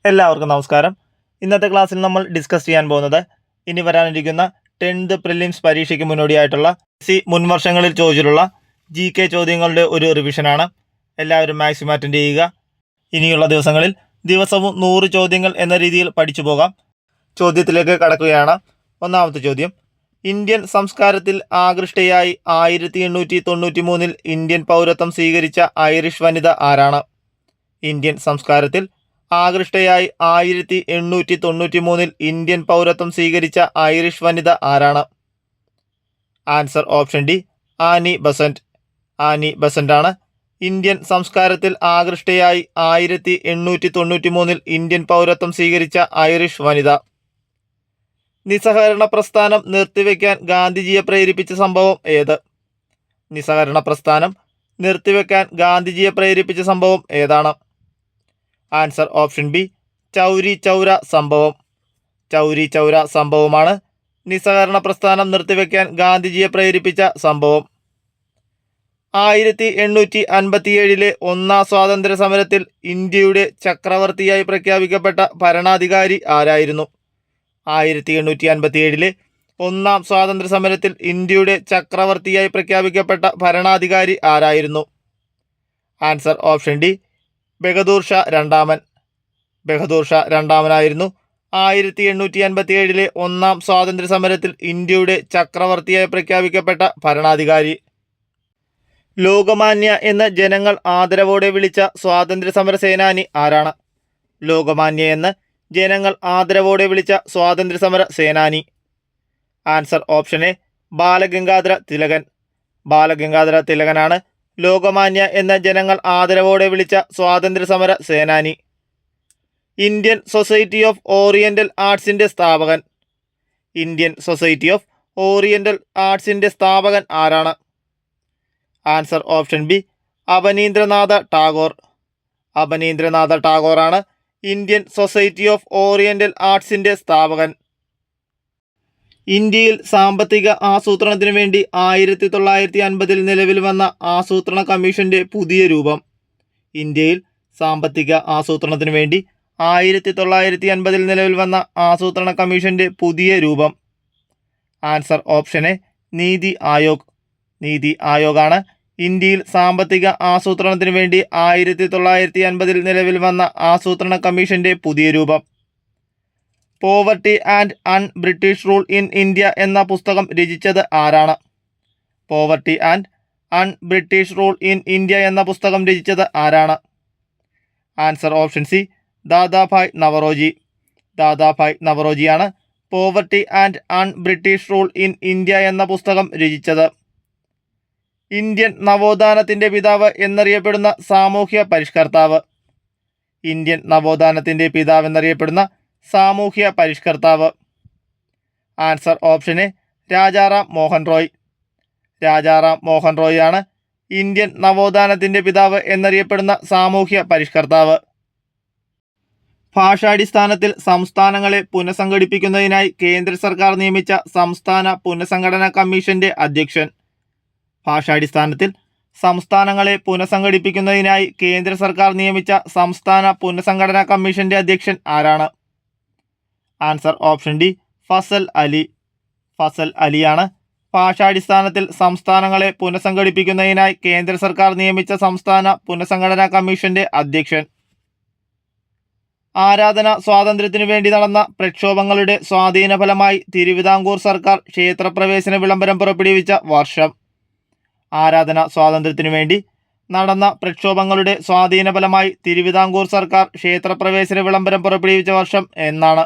എല്ലാവർക്കും നമസ്കാരം. ഇന്നത്തെ ക്ലാസ്സിൽ നമ്മൾ ഡിസ്കസ് ചെയ്യാൻ പോകുന്നത് ഇനി വരാനിരിക്കുന്ന 10th പ്രിലിംസ് പരീക്ഷയ്ക്ക് മുന്നോടിയായിട്ടുള്ള മുൻവർഷങ്ങളിൽ ചോദിച്ചിട്ടുള്ള GK ചോദ്യങ്ങളുടെ ഒരു റിവിഷനാണ്. എല്ലാവരും മാക്സിമം അറ്റൻഡ് ചെയ്യുക. ഇനിയുള്ള ദിവസങ്ങളിൽ ദിവസവും 100 ചോദ്യങ്ങൾ എന്ന രീതിയിൽ പഠിച്ചു പോകാം. ചോദ്യത്തിലേക്ക് കടക്കുകയാണ്. ഒന്നാമത്തെ ചോദ്യം: ഇന്ത്യൻ സംസ്കാരത്തിൽ ആകൃഷ്ടയായി 1893 ഇന്ത്യൻ പൗരത്വം സ്വീകരിച്ച ഐറിഷ് വനിത ആരാണ്? ഇന്ത്യൻ സംസ്കാരത്തിൽ ആകൃഷ്ടയായി 1893 ഇന്ത്യൻ പൗരത്വം സ്വീകരിച്ച ഐറിഷ് വനിത ആരാണ്? Answer option D, Annie Besant. Annie Besant ആണ് ഇന്ത്യൻ സംസ്കാരത്തിൽ ആകൃഷ്ടയായി 1893 ഇന്ത്യൻ പൗരത്വം സ്വീകരിച്ച ഐറിഷ് വനിത. നിസ്സഹകരണ പ്രസ്ഥാനം നിർത്തിവെക്കാൻ ഗാന്ധിജിയെ പ്രേരിപ്പിച്ച സംഭവം ഏത്? നിസ്സഹകരണ പ്രസ്ഥാനം നിർത്തിവെക്കാൻ ഗാന്ധിജിയെ പ്രേരിപ്പിച്ച സംഭവം ഏതാണ്? Answer option B, Chauri Chaura സംഭവം. ചൗരി ചൗര സംഭവമാണ് നിസ്സഹകരണ പ്രസ്ഥാനം നിർത്തിവെക്കാൻ ഗാന്ധിജിയെ പ്രേരിപ്പിച്ച സംഭവം. 1857 ഒന്നാം സ്വാതന്ത്ര്യ സമരത്തിൽ ഇന്ത്യയുടെ ചക്രവർത്തിയായി പ്രഖ്യാപിക്കപ്പെട്ട ഭരണാധികാരി ആരായിരുന്നു? 1857 ഒന്നാം സ്വാതന്ത്ര്യ സമരത്തിൽ ഇന്ത്യയുടെ ചക്രവർത്തിയായി പ്രഖ്യാപിക്കപ്പെട്ട ഭരണാധികാരി ആരായിരുന്നു? Answer option D, Bahadur Shah രണ്ടാമൻ. ബഹദൂർ ഷാ രണ്ടാമനായിരുന്നു 1857 ഒന്നാം സ്വാതന്ത്ര്യ സമരത്തിൽ ഇന്ത്യയുടെ ചക്രവർത്തിയായി പ്രഖ്യാപിക്കപ്പെട്ട ഭരണാധികാരി. ലോകമാന്യ എന്ന് ജനങ്ങൾ ആദരവോടെ വിളിച്ച സ്വാതന്ത്ര്യ സമര സേനാനി ആരാണ്? ലോകമാന്യ എന്ന് ജനങ്ങൾ ആദരവോടെ വിളിച്ച സ്വാതന്ത്ര്യ സമര സേനാനി. Answer option A, Balagangadhara Tilakan. Balagangadhara തിലകനാണ് ലോകമാന്യ എന്ന ജനങ്ങൾ ആദരവോടെ വിളിച്ച സ്വാതന്ത്ര്യ സമര സേനാനി. ഇന്ത്യൻ സൊസൈറ്റി ഓഫ് ഓറിയന്റൽ ആർട്സിന്റെ സ്ഥാപകൻ. ഇന്ത്യൻ സൊസൈറ്റി ഓഫ് ഓറിയന്റൽ ആർട്സിന്റെ സ്ഥാപകൻ ആരാണ്? Answer option B, Abanindranath Tagore. Abanindranath ടാഗോറാണ് ഇന്ത്യൻ സൊസൈറ്റി ഓഫ് ഓറിയന്റൽ ആർട്സിന്റെ സ്ഥാപകൻ. ഇന്ത്യയിൽ സാമ്പത്തിക ആസൂത്രണത്തിനു വേണ്ടി 1950 നിലവിൽ വന്ന ആസൂത്രണ കമ്മീഷന്റെ പുതിയ രൂപം. ഇന്ത്യയിൽ സാമ്പത്തിക ആസൂത്രണത്തിനു വേണ്ടി 1950 നിലവിൽ വന്ന ആസൂത്രണ കമ്മീഷന്റെ പുതിയ രൂപം. Answer option A, NITI Aayog. നീതി ആയോഗാണ് ഇന്ത്യയിൽ സാമ്പത്തിക ആസൂത്രണത്തിനു വേണ്ടി 1950 നിലവിൽ വന്ന ആസൂത്രണ കമ്മീഷന്റെ പുതിയ രൂപം. Poverty and un British rule in India എന്ന പുസ്തകം രചിച്ചത് ആരാണ്? Poverty and un British rule in India എന്ന പുസ്തകം രചിച്ചത് ആരാണ്? Answer option C, Dadabhai Naoroji. Dadabhai നവറോജിയാണ് poverty and un British rule in India എന്ന പുസ്തകം രചിച്ചത്. ഇന്ത്യൻ നവോത്ഥാനത്തിന്റെ പിതാവ് എന്നറിയപ്പെടുന്ന സാമൂഹ്യ പരിഷ്കർത്താവ്. ഇന്ത്യൻ നവോത്ഥാനത്തിന്റെ പിതാവ് എന്നറിയപ്പെടുന്ന സാമൂഹ്യ പരിഷ്കർത്താവ്. Answer option A, Rajaram Mohan Roy. Rajaram Mohan Roy ആണ് ഇന്ത്യൻ നവോത്ഥാനത്തിന്റെ പിതാവ് എന്നറിയപ്പെടുന്ന സാമൂഹ്യ പരിഷ്കർത്താവ്. ഭാഷാടിസ്ഥാനത്തിൽ സംസ്ഥാനങ്ങളെ പുനഃസംഘടിപ്പിക്കുന്നതിനായി കേന്ദ്ര സർക്കാർ നിയമിച്ച സംസ്ഥാന പുനഃസംഘടനാ കമ്മീഷന്റെ അധ്യക്ഷൻ. ഭാഷാടിസ്ഥാനത്തിൽ സംസ്ഥാനങ്ങളെ പുനഃസംഘടിപ്പിക്കുന്നതിനായി കേന്ദ്ര സർക്കാർ നിയമിച്ച സംസ്ഥാന പുനഃസംഘടനാ കമ്മീഷന്റെ അധ്യക്ഷൻ ആരാണ്? Answer option D, Fazal Ali. Fazal അലിയാണ് ഭാഷാടിസ്ഥാനത്തിൽ സംസ്ഥാനങ്ങളെ പുനഃസംഘടിപ്പിക്കുന്നതിനായി കേന്ദ്ര സർക്കാർ നിയമിച്ച സംസ്ഥാന പുനഃസംഘടനാ കമ്മീഷന്റെ അധ്യക്ഷൻ. ആരാധന സ്വാതന്ത്ര്യത്തിനു വേണ്ടി നടന്ന പ്രക്ഷോഭങ്ങളുടെ സ്വാധീന ഫലമായി തിരുവിതാംകൂർ സർക്കാർ ക്ഷേത്രപ്രവേശന വിളംബരം പുറപ്പെടുവിച്ച വർഷം. ആരാധന സ്വാതന്ത്ര്യത്തിനു വേണ്ടി നടന്ന പ്രക്ഷോഭങ്ങളുടെ സ്വാധീന ഫലമായി തിരുവിതാംകൂർ സർക്കാർ ക്ഷേത്രപ്രവേശന വിളംബരം പുറപ്പെടുവിച്ച വർഷം എന്നാണ്?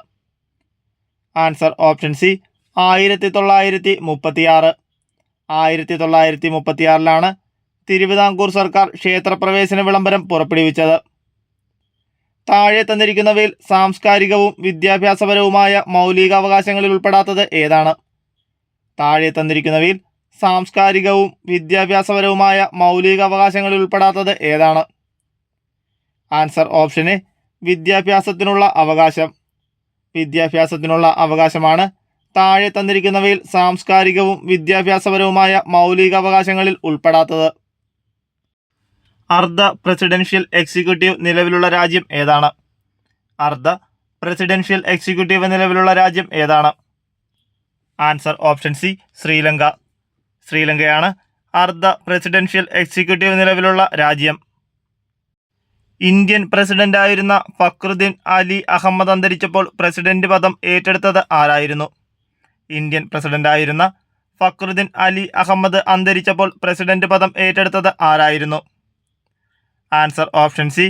Answer option C, 1936. 1936 തിരുവിതാംകൂർ സർക്കാർ ക്ഷേത്രപ്രവേശന വിളംബരം പുറപ്പെടുവിച്ചത്. താഴെ തന്നിരിക്കുന്നവയിൽ സാംസ്കാരികവും വിദ്യാഭ്യാസപരവുമായ മൗലികാവകാശങ്ങളിൽ ഉൾപ്പെടാത്തത് ഏതാണ്? താഴെ തന്നിരിക്കുന്നവയിൽ സാംസ്കാരികവും വിദ്യാഭ്യാസപരവുമായ മൗലികാവകാശങ്ങളിൽ ഉൾപ്പെടാത്തത് ഏതാണ്? ആൻസർ ഓപ്ഷൻ എ, വിദ്യാഭ്യാസത്തിനുള്ള അവകാശം. വിദ്യാഭ്യാസത്തിനുള്ള അവകാശമാണ് താഴെ തന്നിരിക്കുന്നവയിൽ സാംസ്കാരികവും വിദ്യാഭ്യാസപരവുമായ മൗലികാവകാശങ്ങളിൽ ഉൾപ്പെടാത്തത്. അർദ്ധ പ്രസിഡൻഷ്യൽ എക്സിക്യൂട്ടീവ് നിലവിലുള്ള രാജ്യം ഏതാണ്? അർദ്ധ പ്രസിഡൻഷ്യൽ എക്സിക്യൂട്ടീവ് നിലവിലുള്ള രാജ്യം ഏതാണ്? Answer option C Sri Lanka. ശ്രീലങ്കയാണ് അർദ്ധ പ്രസിഡൻഷ്യൽ എക്സിക്യൂട്ടീവ് നിലവിലുള്ള രാജ്യം. ഇന്ത്യൻ പ്രസിഡന്റായിരുന്ന ഫക്രുദ്ദീൻ അലി അഹമ്മദ് അന്തരിച്ചപ്പോൾ പ്രസിഡന്റ് പദം ഏറ്റെടുത്തത് ആരായിരുന്നു? ഇന്ത്യൻ പ്രസിഡന്റായിരുന്ന ഫക്രുദ്ദീൻ അലി അഹമ്മദ് അന്തരിച്ചപ്പോൾ പ്രസിഡന്റ് പദം ഏറ്റെടുത്തത് ആരായിരുന്നു? Answer option C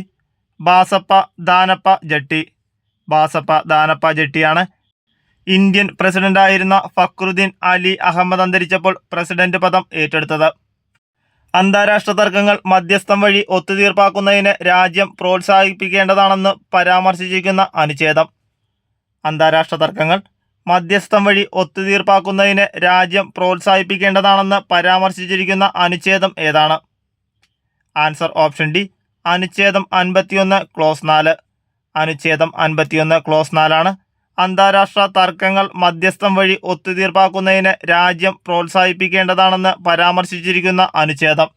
Basappa Danappa Jatti. Basappa Danappa ജട്ടിയാണ് ഇന്ത്യൻ പ്രസിഡന്റായിരുന്ന ഫക്രുദ്ദീൻ അലി അഹമ്മദ് അന്തരിച്ചപ്പോൾ പ്രസിഡന്റ് പദം ഏറ്റെടുത്തത്. അന്താരാഷ്ട്ര തർക്കങ്ങൾ മധ്യസ്ഥം വഴി ഒത്തുതീർപ്പാക്കുന്നതിന് രാജ്യം പ്രോത്സാഹിപ്പിക്കേണ്ടതാണെന്ന് പരാമർശിച്ചിരിക്കുന്ന അനുച്ഛേദം. അന്താരാഷ്ട്ര തർക്കങ്ങൾ മധ്യസ്ഥം വഴി ഒത്തുതീർപ്പാക്കുന്നതിന് രാജ്യം പ്രോത്സാഹിപ്പിക്കേണ്ടതാണെന്ന് പരാമർശിച്ചിരിക്കുന്ന അനുച്ഛേദം ഏതാണ്? ആൻസർ ഓപ്ഷൻ ഡി അനുച്ഛേദം 51 ക്ലോസ് 4. അനുച്ഛേദം 51 ക്ലോസ് 4 അന്താരാഷ്ട്ര തർക്കങ്ങൾ മധ്യസ്ഥം വഴി ഒത്തുതീർപ്പാക്കുന്നതിന് രാജ്യം പ്രോത്സാഹിപ്പിക്കേണ്ടതാണെന്ന് പരാമർശിച്ചിരിക്കുന്ന അനുച്ഛേദം.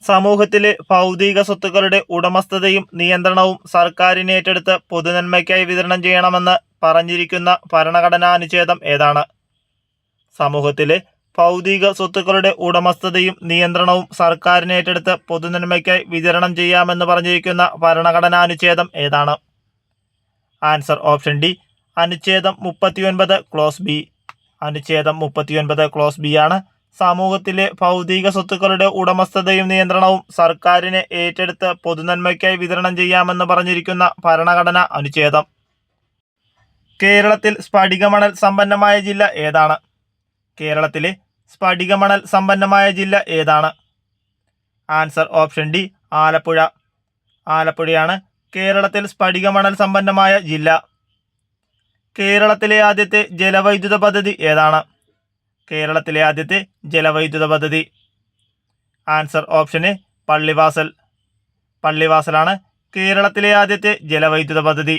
സമൂഹത്തിലെ ഭൗതിക സ്വത്തുക്കളുടെ ഉടമസ്ഥതയും നിയന്ത്രണവും സർക്കാരിന് ഏറ്റെടുത്ത് പൊതുനന്മയ്ക്കായി വിതരണം ചെയ്യണമെന്ന് പറഞ്ഞിരിക്കുന്ന ഭരണഘടനാ അനുച്ഛേദം ഏതാണ്? സമൂഹത്തിലെ ഭൗതിക സ്വത്തുക്കളുടെ ഉടമസ്ഥതയും നിയന്ത്രണവും സർക്കാരിന് ഏറ്റെടുത്ത് പൊതുനന്മയ്ക്കായി വിതരണം ചെയ്യാമെന്ന് പറഞ്ഞിരിക്കുന്ന ഭരണഘടനാ അനുച്ഛേദം ഏതാണ്? ആൻസർ ഓപ്ഷൻ ഡി അനുച്ഛേദം 39 ക്ലോസ് ബി. അനുച്ഛേദം 39 ക്ലോസ് ബി ആണ് സമൂഹത്തിലെ ഭൗതിക സ്വത്തുക്കളുടെ ഉടമസ്ഥതയും നിയന്ത്രണവും സർക്കാരിന് ഏറ്റെടുത്ത് പൊതുനന്മയ്ക്കായി വിതരണം ചെയ്യാമെന്ന് പറഞ്ഞിരിക്കുന്ന ഭരണഘടനാ അനുച്ഛേദം. കേരളത്തിൽ സ്ഫടികമണൽ സമ്പന്നമായ ജില്ല ഏതാണ്? കേരളത്തിലെ സ്ഫടികമണൽ സമ്പന്നമായ ജില്ല ഏതാണ്? Answer option D Alappuzha. ആലപ്പുഴയാണ് കേരളത്തിൽ സ്ഫടികമണൽ സമ്പന്നമായ ജില്ല. കേരളത്തിലെ ആദ്യത്തെ ജലവൈദ്യുത പദ്ധതി ഏതാണ്? കേരളത്തിലെ ആദ്യത്തെ ജലവൈദ്യുത പദ്ധതി ആൻസർ ഓപ്ഷൻ എ പള്ളിവാസൽ. പള്ളിവാസലാണ് കേരളത്തിലെ ആദ്യത്തെ ജലവൈദ്യുത പദ്ധതി.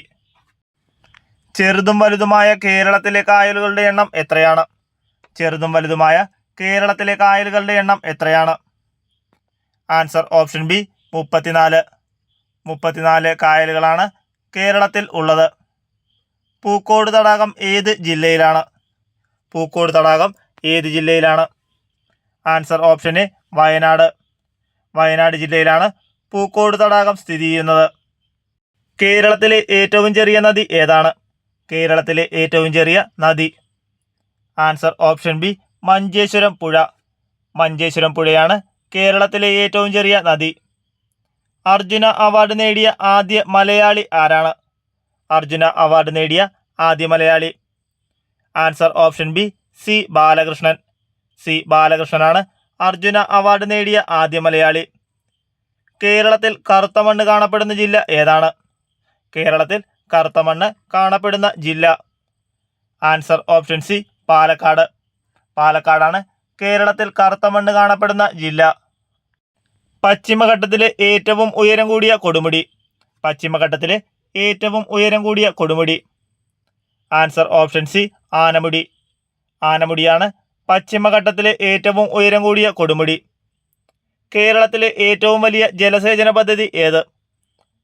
ചെറുതും വലുതുമായ കേരളത്തിലെ കായലുകളുടെ എണ്ണം എത്രയാണ്? ചെറുതും വലുതുമായ കേരളത്തിലെ കായലുകളുടെ എണ്ണം എത്രയാണ്? Answer option B 34. 34 കായലുകളാണ് കേരളത്തിൽ ഉള്ളത്. പൂക്കോട് തടാകം ഏത് ജില്ലയിലാണ്? പൂക്കോട് തടാകം ഏത് ജില്ലയിലാണ്? Answer option A Wayanad. Wayanad ജില്ലയിലാണ് പൂക്കോട് തടാകം സ്ഥിതി ചെയ്യുന്നത്. കേരളത്തിലെ ഏറ്റവും ചെറിയ നദി ഏതാണ്? കേരളത്തിലെ ഏറ്റവും ചെറിയ നദി ആൻസർ ഓപ്ഷൻ ബി മഞ്ചേശ്വരം പുഴ. മഞ്ചേശ്വരം പുഴയാണ് കേരളത്തിലെ ഏറ്റവും ചെറിയ നദി. അർജുന അവാർഡ് നേടിയ ആദ്യ മലയാളി ആരാണ്? അർജുന അവാർഡ് നേടിയ ആദ്യ മലയാളി answer option B C Balakrishnan. C ബാലകൃഷ്ണനാണ് അർജുന അവാർഡ് നേടിയ ആദ്യ മലയാളി. കേരളത്തിൽ കറുത്ത മണ്ണ് കാണപ്പെടുന്ന ജില്ല ഏതാണ്? കേരളത്തിൽ കറുത്ത മണ്ണ് കാണപ്പെടുന്ന ജില്ല ആൻസർ ഓപ്ഷൻ സി പാലക്കാട്. പാലക്കാടാണ് കേരളത്തിൽ കറുത്ത മണ്ണ് കാണപ്പെടുന്ന ജില്ല. പശ്ചിമഘട്ടത്തിലെ ഏറ്റവും ഉയരം കൂടിയ കൊടുമുടി. പശ്ചിമഘട്ടത്തിലെ ഏറ്റവും ഉയരം കൂടിയ കൊടുമുടി ആൻസർ ഓപ്ഷൻ സി ആനമുടി. ആനമുടിയാണ് പശ്ചിമഘട്ടത്തിലെ ഏറ്റവും ഉയരം കൂടിയ കൊടുമുടി. കേരളത്തിലെ ഏറ്റവും വലിയ ജലസേചന പദ്ധതി ഏത്?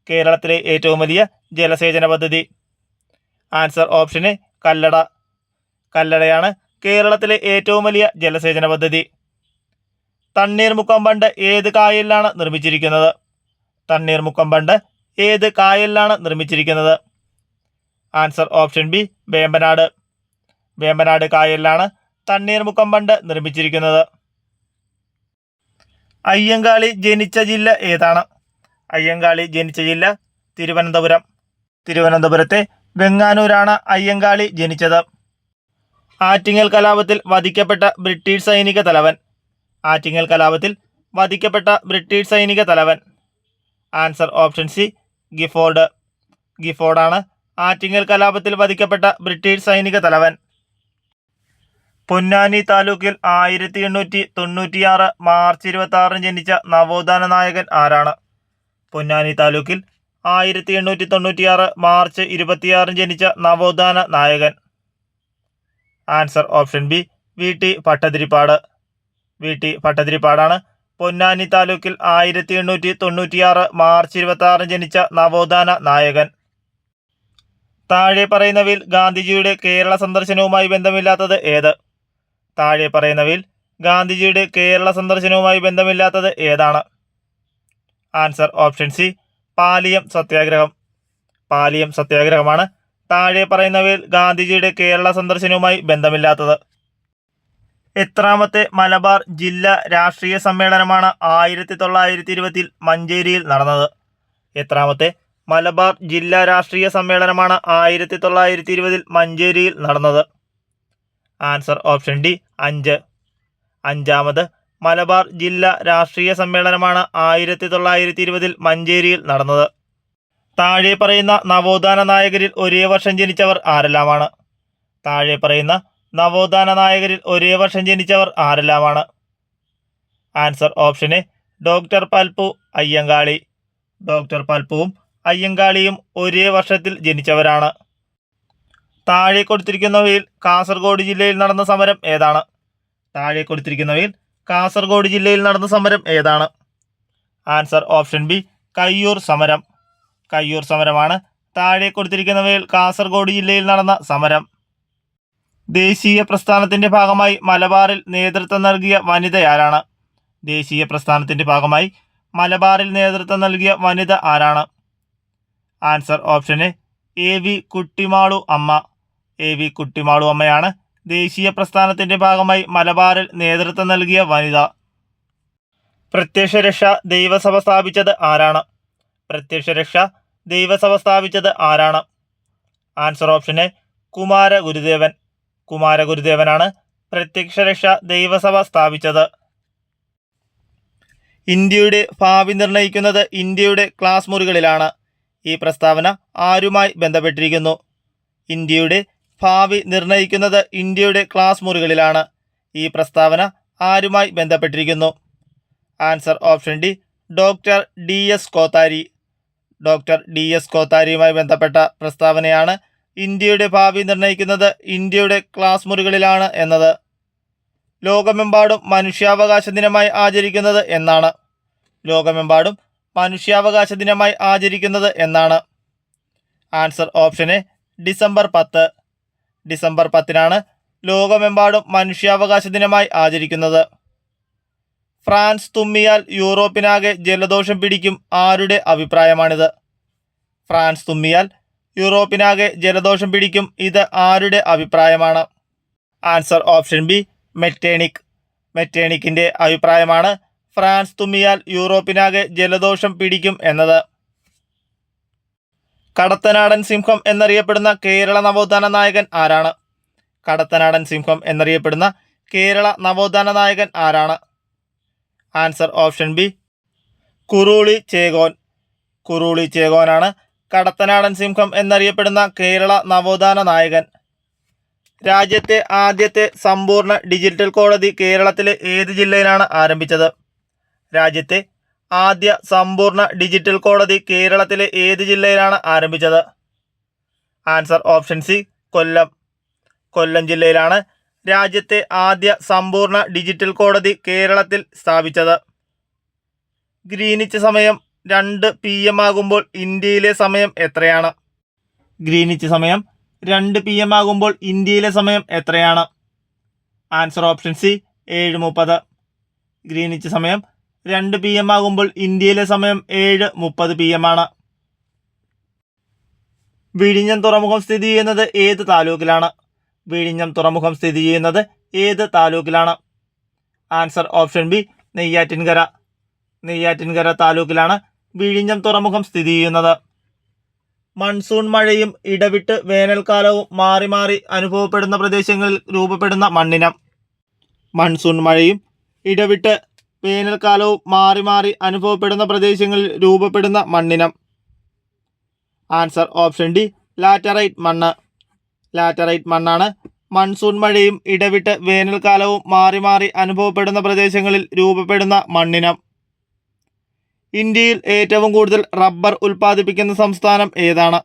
കേരളത്തിലെ ഏറ്റവും വലിയ ജലസേചന പദ്ധതി ആൻസർ ഓപ്ഷൻ എ കല്ലട. കല്ലടയാണ് കേരളത്തിലെ ഏറ്റവും വലിയ ജലസേചന പദ്ധതി. തണ്ണീർമുക്കം ബണ്ട് ഏത് കായലിലാണ് നിർമ്മിച്ചിരിക്കുന്നത്? തണ്ണീർമുക്കം ബണ്ട് ഏത് കായലിലാണ് നിർമ്മിച്ചിരിക്കുന്നത്? Answer option B Vembanad. Vembanad കായലിലാണ് തണ്ണീർമുക്കം ബണ്ട് നിർമ്മിച്ചിരിക്കുന്നത്. അയ്യങ്കാളി ജനിച്ച ജില്ല ഏതാണ്? അയ്യങ്കാളി ജനിച്ച ജില്ല തിരുവനന്തപുരം. തിരുവനന്തപുരത്തെ വെങ്ങാനൂരാണ് അയ്യങ്കാളി ജനിച്ചത്. ആറ്റിങ്ങൽ കലാപത്തിൽ വധിക്കപ്പെട്ട ബ്രിട്ടീഷ് സൈനിക തലവൻ. ആറ്റിങ്ങൽ കലാപത്തിൽ വധിക്കപ്പെട്ട ബ്രിട്ടീഷ് സൈനിക തലവൻ ആൻസർ ഓപ്ഷൻ സി ഗിഫോർഡ്. ഗിഫോർഡാണ് ആറ്റിങ്ങൽ കലാപത്തിൽ വധിക്കപ്പെട്ട ബ്രിട്ടീഷ് സൈനിക തലവൻ. പൊന്നാനി താലൂക്കിൽ 1896 മാർച്ച് 26 ജനിച്ച നവോത്ഥാന നായകൻ ആരാണ്? പൊന്നാനി താലൂക്കിൽ 1896 മാർച്ച് 26 ജനിച്ച നവോത്ഥാന നായകൻ answer option B V T Bhattathiripad. V T ഭട്ടതിരിപ്പാടാണ് പൊന്നാനി താലൂക്കിൽ 1896 മാർച്ച് 26 ജനിച്ച നവോത്ഥാന നായകൻ. താഴെ പറയുന്നവയിൽ ഗാന്ധിജിയുടെ കേരള സന്ദർശനവുമായി ബന്ധമില്ലാത്തത് ഏത്? താഴെ പറയുന്നവയിൽ ഗാന്ധിജിയുടെ കേരള സന്ദർശനവുമായി ബന്ധമില്ലാത്തത് ഏതാണ്? ആൻസർ ഓപ്ഷൻ സി, പാലിയം സത്യാഗ്രഹം. പാലിയം സത്യാഗ്രഹമാണ് താഴെ പറയുന്നവയിൽ ഗാന്ധിജിയുടെ കേരള സന്ദർശനവുമായി ബന്ധമില്ലാത്തത്. എത്രാമത്തെ മലബാർ ജില്ലാ രാഷ്ട്രീയ സമ്മേളനമാണ് 1920 മഞ്ചേരിയിൽ നടന്നത്? എത്രാമത്തെ മലബാർ ജില്ലാ രാഷ്ട്രീയ സമ്മേളനമാണ് 1920 മഞ്ചേരിയിൽ നടന്നത്? Answer option D, 5. അഞ്ചാമത് മലബാർ ജില്ലാ രാഷ്ട്രീയ സമ്മേളനമാണ് 1920 മഞ്ചേരിയിൽ നടന്നത്. താഴെ പറയുന്ന നവോത്ഥാന നായകരിൽ ഒരേ വർഷം ജനിച്ചവർ ആരെല്ലാമാണ്? താഴെ പറയുന്ന നവോത്ഥാന നായകരിൽ ഒരേ വർഷം ജനിച്ചവർ ആരെല്ലാമാണ്? Answer option A, doctor Palpu Ayyankali. Doctor പൽപ്പുവും അയ്യങ്കാളിയും ഒരേ വർഷത്തിൽ ജനിച്ചവരാണ്. താഴെ കൊടുത്തിരിക്കുന്നവയിൽ കാസർഗോഡ് ജില്ലയിൽ നടന്ന സമരം ഏതാണ്? താഴെ കൊടുത്തിരിക്കുന്നവയിൽ കാസർഗോഡ് ജില്ലയിൽ നടന്ന സമരം ഏതാണ്? ആൻസർ ഓപ്ഷൻ ബി, കയ്യൂർ സമരം. കയ്യൂർ സമരമാണ് താഴെ കൊടുത്തിരിക്കുന്നവയിൽ കാസർഗോഡ് ജില്ലയിൽ നടന്ന സമരം. ദേശീയ പ്രസ്ഥാനത്തിന്റെ ഭാഗമായി മലബാറിൽ നേതൃത്വം നൽകിയ വനിതയാരാണ്? ദേശീയ പ്രസ്ഥാനത്തിന്റെ ഭാഗമായി മലബാറിൽ നേതൃത്വം നൽകിയ വനിത ആരാണ്? Answer option A V Kuttimalu Amma. A V Kuttimalu അമ്മയാണ് ദേശീയ പ്രസ്ഥാനത്തിന്റെ ഭാഗമായി മലബാറിൽ നേതൃത്വം നൽകിയ വനിത. പ്രത്യക്ഷരക്ഷ ദൈവസഭ സ്ഥാപിച്ചത് ആരാണ്? പ്രത്യക്ഷരക്ഷ ദൈവസഭ സ്ഥാപിച്ചത് ആരാണ്? Answer option A, Kumaragurudevan. കുമാരഗുരുദേവനാണ് പ്രത്യക്ഷരക്ഷ ദൈവസഭ സ്ഥാപിച്ചത്. ഇന്ത്യയുടെ ഭാവി നിർണ്ണയിക്കുന്നത് ഇന്ത്യയുടെ ക്ലാസ് മുറികളിലാണ്. ഈ പ്രസ്താവന ആരുമായി ബന്ധപ്പെട്ടിരിക്കുന്നു? ഇന്ത്യയുടെ ഭാവി നിർണ്ണയിക്കുന്നത് ഇന്ത്യയുടെ ക്ലാസ് മുറികളിലാണ്. ഈ പ്രസ്താവന ആരുമായി ബന്ധപ്പെട്ടിരിക്കുന്നു? Answer option D, doctor D S Kothari. Doctor D S കോത്താരിയുമായി ബന്ധപ്പെട്ട പ്രസ്താവനയാണ് ഇന്ത്യയുടെ ഭാവി നിർണ്ണയിക്കുന്നത് ഇന്ത്യയുടെ ക്ലാസ് മുറികളിലാണ് എന്നത്. ലോകമെമ്പാടും മനുഷ്യാവകാശ ദിനമായി ആചരിക്കുന്നത് എന്നാണ്? ലോകമെമ്പാടും മനുഷ്യാവകാശ ദിനമായി ആചരിക്കുന്നത് എന്നാണ്? Answer option A, December 10. December 10-നാണ് ലോകമെമ്പാടും മനുഷ്യാവകാശ ദിനമായി ആചരിക്കുന്നത്. ഫ്രാൻസ് തുമ്മിയാൽ യൂറോപ്പിനാകെ ജലദോഷം പിടിക്കും ആരുടെ അഭിപ്രായമാണിത്? ഫ്രാൻസ് തുമ്മിയാൽ യൂറോപ്പിനാകെ ജലദോഷം പിടിക്കും, ഇത് ആരുടെ അഭിപ്രായമാണ്? Answer option B, Metternich. മെറ്റേണിക്കിൻ്റെ അഭിപ്രായമാണ് ഫ്രാൻസ് തുമ്മിയാൽ യൂറോപ്പിനാകെ ജലദോഷം പിടിക്കും എന്നത്. കടത്തനാടൻ സിംഹം എന്നറിയപ്പെടുന്ന കേരള നവോത്ഥാന നായകൻ ആരാണ്? കടത്തനാടൻ സിംഹം എന്നറിയപ്പെടുന്ന കേരള നവോത്ഥാന നായകൻ ആരാണ്? Answer option B, Kuruli Chekon. Kuruli ചേകോനാണ് കടത്തനാടൻ സിംഹം എന്നറിയപ്പെടുന്ന കേരള നവോത്ഥാന നായകൻ. രാജ്യത്തെ ആദ്യത്തെ സമ്പൂർണ്ണ ഡിജിറ്റൽ കോടതി കേരളത്തിലെ ഏത് ജില്ലയിലാണ് ആരംഭിച്ചത്? രാജ്യത്തെ ആദ്യ സമ്പൂർണ്ണ ഡിജിറ്റൽ കോടതി കേരളത്തിലെ ഏത് ജില്ലയിലാണ് ആരംഭിച്ചത്? ആൻസർ ഓപ്ഷൻ സി, കൊല്ലം. കൊല്ലം ജില്ലയിലാണ് രാജ്യത്തെ ആദ്യ സമ്പൂർണ്ണ ഡിജിറ്റൽ കോടതി കേരളത്തിൽ സ്ഥാപിച്ചത്. ഗ്രീനിച്ച് സമയം 2 PM ആകുമ്പോൾ ഇന്ത്യയിലെ സമയം എത്രയാണ്? ഗ്രീനിച്ച് സമയം 2 PM ആകുമ്പോൾ ഇന്ത്യയിലെ സമയം എത്രയാണ്? Answer option C, 7:30. ഗ്രീനിച്ച് സമയം 2 PM ആകുമ്പോൾ ഇന്ത്യയിലെ സമയം 7:30 PM ആണ്. വിഴിഞ്ഞം തുറമുഖം സ്ഥിതി ചെയ്യുന്നത് ഏത് താലൂക്കിലാണ്? വിഴിഞ്ഞം തുറമുഖം സ്ഥിതി ചെയ്യുന്നത് ഏത് താലൂക്കിലാണ്? Answer option B, Neyyattinkara. Neyyattinkara താലൂക്കിലാണ് വിഴിഞ്ഞം തുറമുഖം സ്ഥിതി ചെയ്യുന്നത്. മൺസൂൺ മഴയും ഇടവിട്ട് വേനൽക്കാലവും മാറി മാറി അനുഭവപ്പെടുന്ന പ്രദേശങ്ങളിൽ രൂപപ്പെടുന്ന മണ്ണിനം. മൺസൂൺ മഴയും ഇടവിട്ട് വേനൽക്കാലവും മാറി മാറി അനുഭവപ്പെടുന്ന പ്രദേശങ്ങളിൽ രൂപപ്പെടുന്ന മണ്ണിനം. ആൻസർ ഓപ്ഷൻ ഡി, ലാറ്ററൈറ്റ് മണ്ണ്. ലാറ്ററൈറ്റ് മണ്ണാണ് മൺസൂൺ മഴയും ഇടവിട്ട് വേനൽക്കാലവും മാറി മാറി അനുഭവപ്പെടുന്ന പ്രദേശങ്ങളിൽ രൂപപ്പെടുന്ന മണ്ണിനം. ഇന്ത്യയിൽ ഏറ്റവും കൂടുതൽ റബ്ബർ ഉൽപ്പാദിപ്പിക്കുന്ന സംസ്ഥാനം ഏതാണ്?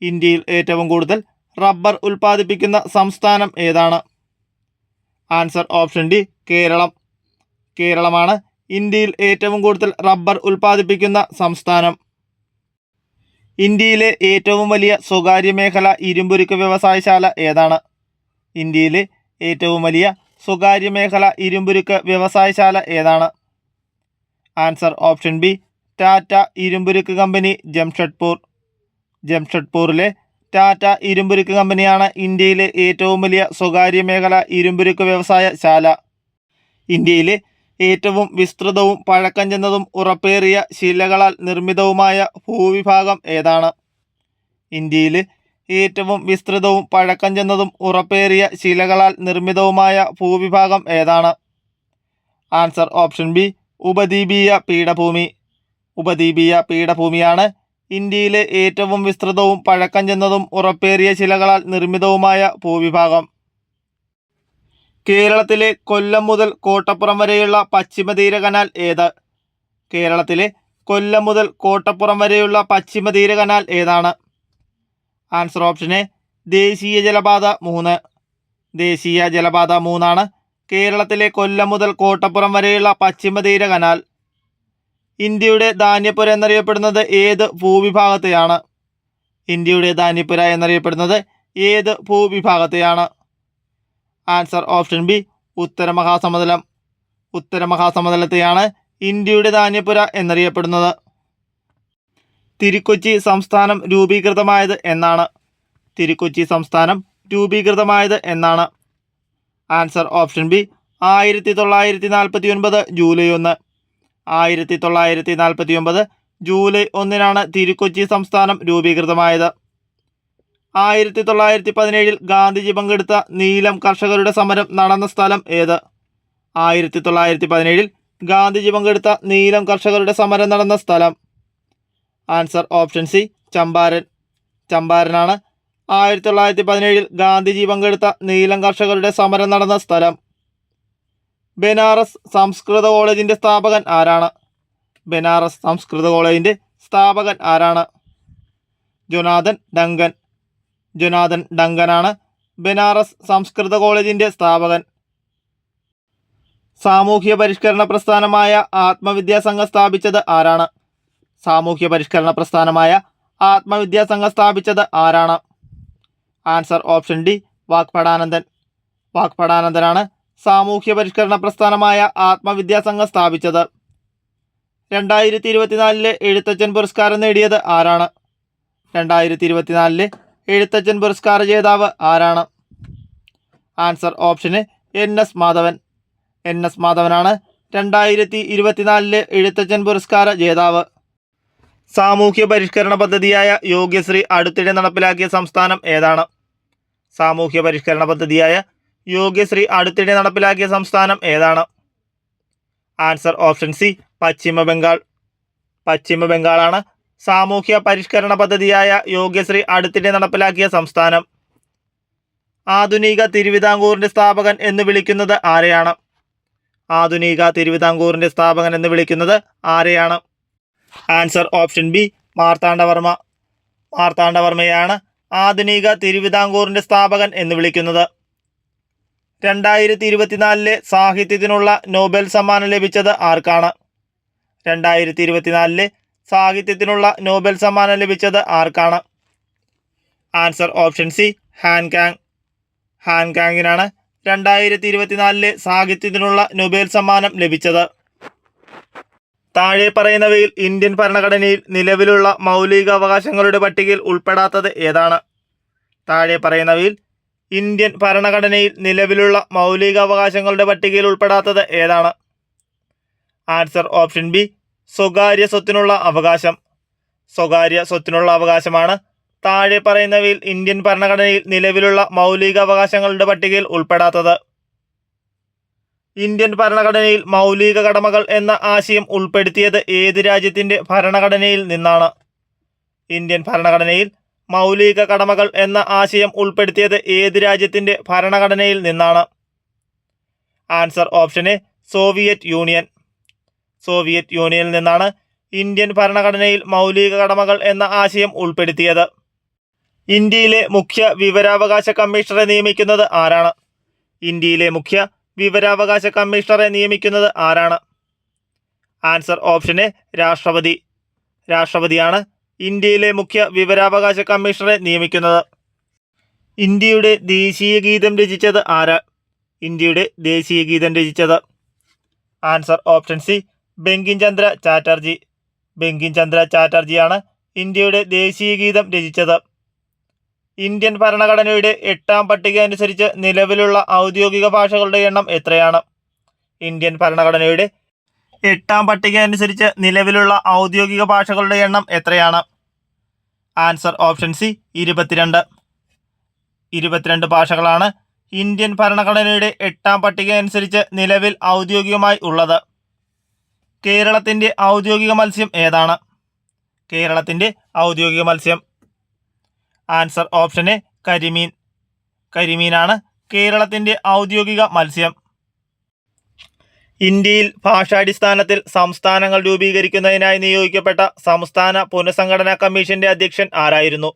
ഇന്ത്യയിൽ ഏറ്റവും കൂടുതൽ റബ്ബർ ഉൽപ്പാദിപ്പിക്കുന്ന സംസ്ഥാനം ഏതാണ്? Answer option D, Kerala. കേരളമാണ് ഇന്ത്യയിൽ ഏറ്റവും കൂടുതൽ റബ്ബർ ഉൽപ്പാദിപ്പിക്കുന്ന സംസ്ഥാനം. ഇന്ത്യയിലെ ഏറ്റവും വലിയ സ്വകാര്യ മേഖല ഇരുമ്പുരുക്ക് വ്യവസായശാല ഏതാണ്? ഇന്ത്യയിലെ ഏറ്റവും വലിയ സ്വകാര്യ മേഖല ഇരുമ്പുരുക്ക് വ്യവസായശാല ഏതാണ്? ആൻസർ ഓപ്ഷൻ ബി, ടാറ്റ ഇരുമ്പുരുക്ക് കമ്പനി, ജംഷഡ്പൂർ. ജംഷഡ്പൂരിലെ ടാറ്റ ഇരുമ്പുരുക്ക് കമ്പനിയാണ് ഇന്ത്യയിലെ ഏറ്റവും വലിയ സ്വകാര്യ മേഖല ഇരുമ്പുരുക്ക് വ്യവസായശാല. ഇന്ത്യയിലെ ഏറ്റവും വിസ്തൃതവും പഴക്കം ചെന്നതും ഉറപ്പേറിയ ശിലകളാൽ നിർമ്മിതവുമായ ഭൂവിഭാഗം ഏതാണ്? ഇന്ത്യയിലെ ഏറ്റവും വിസ്തൃതവും പഴക്കം ചെന്നതും ഉറപ്പേറിയ ശിലകളാൽ നിർമ്മിതവുമായ ഭൂവിഭാഗം ഏതാണ്? ആൻസർ ഓപ്ഷൻ ബി, ഉപദ്വീപീയ പീഠഭൂമി. ഉപദ്വീപീയ പീഠഭൂമിയാണ് ഇന്ത്യയിലെ ഏറ്റവും വിസ്തൃതവും പഴക്കം ചെന്നതും ഉറപ്പേറിയ ശിലകളാൽ നിർമ്മിതവുമായ ഭൂവിഭാഗം. കേരളത്തിലെ കൊല്ലം മുതൽ കോട്ടപ്പുറം വരെയുള്ള പശ്ചിമതീര കനാൽ ഏത്? കേരളത്തിലെ കൊല്ലം മുതൽ കോട്ടപ്പുറം വരെയുള്ള പശ്ചിമതീര കനാൽ ഏതാണ്? ആൻസർ ഓപ്ഷൻ എ, ദേശീയ ജലപാത 3. ദേശീയ ജലപാത 3 കേരളത്തിലെ കൊല്ലം മുതൽ കോട്ടപ്പുറം വരെയുള്ള പശ്ചിമതീര കനാൽ. ഇന്ത്യയുടെ ധാന്യപ്പുര എന്നറിയപ്പെടുന്നത് ഏത് ഭൂവിഭാഗത്തെയാണ്? ഇന്ത്യയുടെ ധാന്യപ്പുര എന്നറിയപ്പെടുന്നത് ഏത് ഭൂവിഭാഗത്തെയാണ്? ആൻസർ ഓപ്ഷൻ ബി, ഉത്തരമഹാസമതലം. ഉത്തരമഹാസമതലത്തെയാണ് ഇന്ത്യയുടെ ധാന്യപ്പുര എന്നറിയപ്പെടുന്നത്. തിരുക്കൊച്ചി സംസ്ഥാനം രൂപീകൃതമായത് എന്നാണ്? തിരുക്കൊച്ചി സംസ്ഥാനം രൂപീകൃതമായത് എന്നാണ്? Answer option B, 1949 July 1. 1949 July 1 Thiru-Kochi സംസ്ഥാനം രൂപീകൃതമായത്. 1917 ഗാന്ധിജി പങ്കെടുത്ത നീലം കർഷകരുടെ സമരം നടന്ന സ്ഥലം ഏത്? 1917 ഗാന്ധിജി പങ്കെടുത്ത നീലം കർഷകരുടെ സമരം നടന്ന സ്ഥലം. Answer option C, Champaran. ചമ്പാരനാണ് 1917 ഗാന്ധിജി പങ്കെടുത്ത നീലം കർഷകരുടെ സമരം നടന്ന സ്ഥലം. ബനാറസ് സംസ്കൃത കോളേജിൻ്റെ സ്ഥാപകൻ ആരാണ്? ബനാറസ് സംസ്കൃത കോളേജിൻ്റെ സ്ഥാപകൻ ആരാണ്? Jonathan Duncan. ജൊനാഥൻ ഡങ്കനാണ് ബനാറസ് സംസ്കൃത കോളേജിൻ്റെ സ്ഥാപകൻ. സാമൂഹ്യ പരിഷ്കരണ പ്രസ്ഥാനമായ ആത്മവിദ്യാസംഘം സ്ഥാപിച്ചത് ആരാണ്? സാമൂഹ്യ പരിഷ്കരണ പ്രസ്ഥാനമായ ആത്മവിദ്യാസംഘം സ്ഥാപിച്ചത് ആരാണ്? Answer option D, Vagbhatananda. വാഗ്ഭടാനന്ദനാണ് സാമൂഹ്യ പരിഷ്കരണ പ്രസ്ഥാനമായ ആത്മവിദ്യാസംഘം സ്ഥാപിച്ചത്. 2024 എഴുത്തച്ഛൻ പുരസ്കാരം നേടിയത് ആരാണ്? 2024 എഴുത്തച്ഛൻ പുരസ്കാര ജേതാവ് ആരാണ്? Answer option NS Madhavan. NS മാധവനാണ് 2024 Ezhuthachan പുരസ്കാര ജേതാവ്. സാമൂഹ്യ പരിഷ്കരണ പദ്ധതിയായ യോഗ്യശ്രീ അടുത്തിടെ നടപ്പിലാക്കിയ സംസ്ഥാനം ഏതാണ്? സാമൂഹ്യ പരിഷ്കരണ പദ്ധതിയായ യോഗ്യശ്രീ അടുത്തിടെ നടപ്പിലാക്കിയ സംസ്ഥാനം ഏതാണ്? ആൻസർ ഓപ്ഷൻ സി, പശ്ചിമ ബംഗാൾ. പശ്ചിമ ബംഗാളാണ് സാമൂഹ്യ പരിഷ്കരണ പദ്ധതിയായ യോഗ്യശ്രീ അടുത്തിടെ നടപ്പിലാക്കിയ സംസ്ഥാനം. ആധുനിക തിരുവിതാംകൂറിൻ്റെ സ്ഥാപകൻ എന്ന് വിളിക്കുന്നത് ആരെയാണ്? ആധുനിക തിരുവിതാംകൂറിൻ്റെ സ്ഥാപകൻ എന്ന് വിളിക്കുന്നത് ആരെയാണ്? Answer option B, Marthanda Varma. മാർത്താണ്ഡവർമ്മയാണ് ആധുനിക തിരുവിതാംകൂറിൻ്റെ സ്ഥാപകൻ എന്ന് വിളിക്കുന്നത്. 2024 സാഹിത്യത്തിനുള്ള നോബൽ സമ്മാനം ലഭിച്ചത് ആർക്കാണ്? 2024 സാഹിത്യത്തിനുള്ള നോബൽ സമ്മാനം ലഭിച്ചത് ആർക്കാണ്? Answer option C, Han Kang. ഹാൻകാങ്ങിനാണ് 2024 സാഹിത്യത്തിനുള്ള നൊബേൽ സമ്മാനം ലഭിച്ചത്. താഴെ പറയുന്നവയിൽ ഇന്ത്യൻ ഭരണഘടനയിൽ നിലവിലുള്ള മൗലികാവകാശങ്ങളുടെ പട്ടികയിൽ ഉൾപ്പെടാത്തത് ഏതാണ്? താഴെ പറയുന്നവയിൽ ഇന്ത്യൻ ഭരണഘടനയിൽ നിലവിലുള്ള മൗലികാവകാശങ്ങളുടെ പട്ടികയിൽ ഉൾപ്പെടാത്തത് ഏതാണ്? ആൻസർ ഓപ്ഷൻ ബി, സ്വകാര്യ സ്വത്തിനുള്ള അവകാശം. സ്വകാര്യ സ്വത്തിനുള്ള അവകാശമാണ് താഴെ പറയുന്നവയിൽ ഇന്ത്യൻ ഭരണഘടനയിൽ നിലവിലുള്ള മൗലികാവകാശങ്ങളുടെ പട്ടികയിൽ ഉൾപ്പെടാത്തത്. ഇന്ത്യൻ ഭരണഘടനയിൽ മൗലിക കടമകൾ എന്ന ആശയം ഉൾപ്പെടുത്തിയത് ഏത് രാജ്യത്തിൻ്റെ ഭരണഘടനയിൽ നിന്നാണ്? ഇന്ത്യൻ ഭരണഘടനയിൽ മൗലിക കടമകൾ എന്ന ആശയം ഉൾപ്പെടുത്തിയത് ഏത് രാജ്യത്തിൻ്റെ ഭരണഘടനയിൽ നിന്നാണ്? Answer option A, Soviet union. Soviet യൂണിയനിൽ നിന്നാണ് ഇന്ത്യൻ ഭരണഘടനയിൽ മൗലിക കടമകൾ എന്ന ആശയം ഉൾപ്പെടുത്തിയത്. ഇന്ത്യയിലെ മുഖ്യ വിവരാവകാശ കമ്മീഷണറെ നിയമിക്കുന്നത് ആരാണ്? ഇന്ത്യയിലെ മുഖ്യ വിവരാവകാശ കമ്മീഷണറെ നിയമിക്കുന്നത് ആരാണ്? ആൻസർ ഓപ്ഷൻ എ, രാഷ്ട്രപതി. രാഷ്ട്രപതിയാണ് ഇന്ത്യയിലെ മുഖ്യ വിവരാവകാശ കമ്മീഷണറെ നിയമിക്കുന്നത്? ഇന്ത്യയുടെ ദേശീയ ഗീതം രചിച്ചത് ആര്? ഇന്ത്യയുടെ ദേശീയ ഗീതം രചിച്ചത്? Answer option C, Bankim Chandra Chatterjee. Bankim Chandra ചാറ്റർജിയാണ് ഇന്ത്യയുടെ ദേശീയ ഗീതം രചിച്ചത്. ഇന്ത്യൻ ഭരണഘടനയുടെ 8ാം പട്ടിക അനുസരിച്ച് നിലവിലുള്ള ഔദ്യോഗിക ഭാഷകളുടെ എണ്ണം എത്രയാണ്? ഇന്ത്യൻ ഭരണഘടനയുടെ 8ാം പട്ടിക അനുസരിച്ച് നിലവിലുള്ള ഔദ്യോഗിക ഭാഷകളുടെ എണ്ണം എത്രയാണ്? Answer option C, 22. 22 ഭാഷകളാണ് ഇന്ത്യൻ ഭരണഘടനയുടെ 8ാം പട്ടിക അനുസരിച്ച് നിലവിൽ ഔദ്യോഗികമായി ഉള്ളത്. കേരളത്തിൻ്റെ ഔദ്യോഗിക മത്സ്യം ഏതാണ്? കേരളത്തിൻ്റെ ഔദ്യോഗിക മത്സ്യം? ആൻസർ ഓപ്ഷൻ എ, കരിമീൻ. കരിമീനാണ് കേരളത്തിൻ്റെ ഔദ്യോഗിക മത്സ്യം. ഇന്ത്യയിൽ ഭാഷാടിസ്ഥാനത്തിൽ സംസ്ഥാനങ്ങൾ രൂപീകരിക്കുന്നതിനായി നിയോഗിക്കപ്പെട്ട സംസ്ഥാന പുനഃസംഘടനാ കമ്മീഷന്റെ അധ്യക്ഷൻ ആരായിരുന്നു?